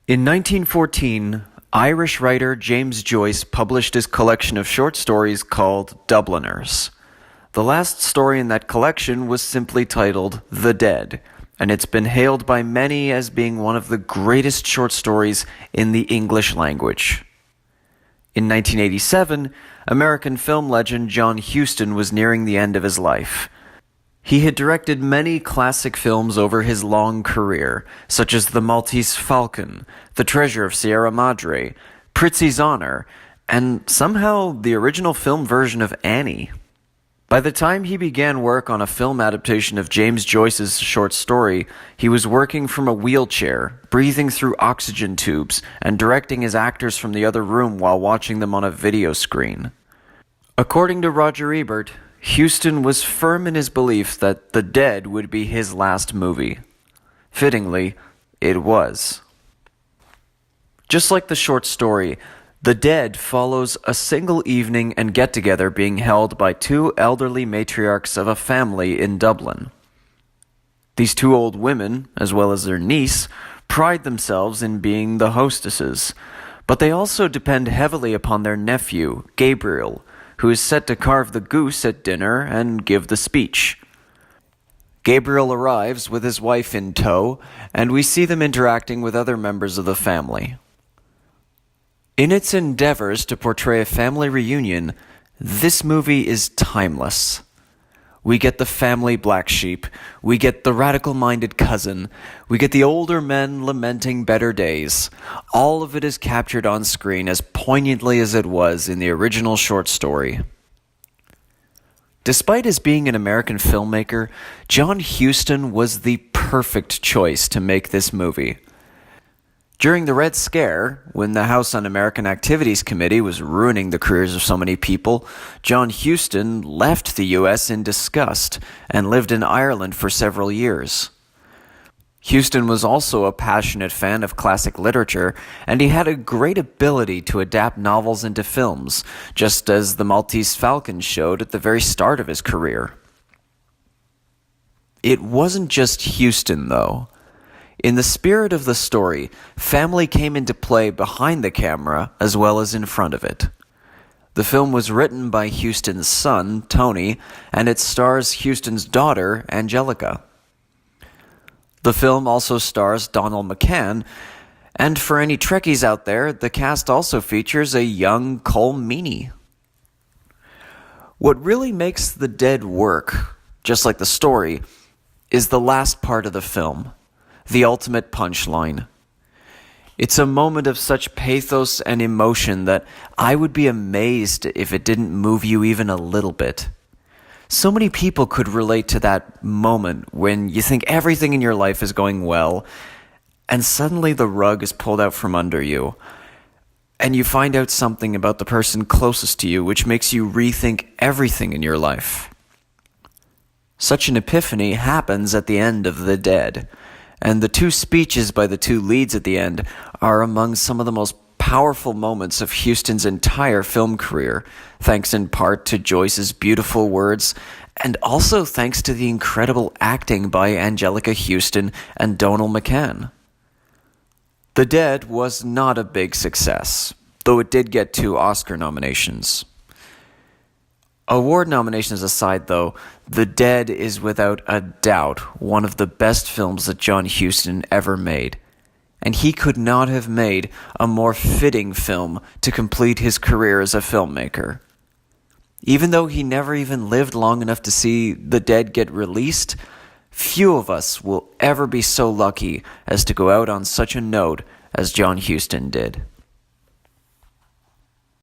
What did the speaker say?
In 1914, Irish writer James Joyce published his collection of short stories called Dubliners. The last story in that collection was simply titled The Dead, and it's been hailed by many as being one of the greatest short stories in the English language. In 1987, American film legend John Huston was nearing the end of his life. He had directed many classic films over his long career, such as The Maltese Falcon, The Treasure of Sierra Madre, Prizzi's Honor, and somehow the original film version of Annie. By the time he began work on a film adaptation of James Joyce's short story, he was working from a wheelchair, breathing through oxygen tubes, and directing his actors from the other room while watching them on a video screen. According to Roger Ebert, Huston was firm in his belief that The Dead would be his last movie. Fittingly, it was. Just like the short story, The Dead follows a single evening and get-together being held by two elderly matriarchs of a family in Dublin. These two old women, as well as their niece, pride themselves in being the hostesses, but they also depend heavily upon their nephew, Gabriel, who is set to carve the goose at dinner and give the speech. Gabriel arrives with his wife in tow, and we see them interacting with other members of the family. In its endeavors to portray a family reunion, this movie is timeless. We get the family black sheep, we get the radical-minded cousin, we get the older men lamenting better days. All of it is captured on screen as poignantly as it was in the original short story. Despite his being an American filmmaker, John Huston was the perfect choice to make this movie. During the Red Scare, when the House Un-American Activities Committee was ruining the careers of so many people, John Huston left the U.S. in disgust and lived in Ireland for several years. Huston was also a passionate fan of classic literature, and he had a great ability to adapt novels into films, just as The Maltese Falcon showed at the very start of his career. It wasn't just Huston, though. In the spirit of the story, family came into play behind the camera as well as in front of it. The film was written by Huston's son, Tony, and it stars Huston's daughter, Angelica. The film also stars Donald McCann, and for any Trekkies out there, the cast also features a young Cole Meany. What really makes The Dead work, just like the story, is the last part of the film. The ultimate punchline. It's a moment of such pathos and emotion that I would be amazed if it didn't move you even a little bit. So many people could relate to that moment when you think everything in your life is going well, and suddenly the rug is pulled out from under you, and you find out something about the person closest to you which makes you rethink everything in your life. Such an epiphany happens at the end of The Dead. And the two speeches by the two leads at the end are among some of the most powerful moments of Huston's entire film career, thanks in part to Joyce's beautiful words, and also thanks to the incredible acting by Angelica Huston and Donald McCann. The Dead was not a big success, though it did get 2 Oscar nominations. Award nominations aside, though, The Dead is without a doubt one of the best films that John Huston ever made, and he could not have made a more fitting film to complete his career as a filmmaker. Even though he never even lived long enough to see The Dead get released, few of us will ever be so lucky as to go out on such a note as John Huston did.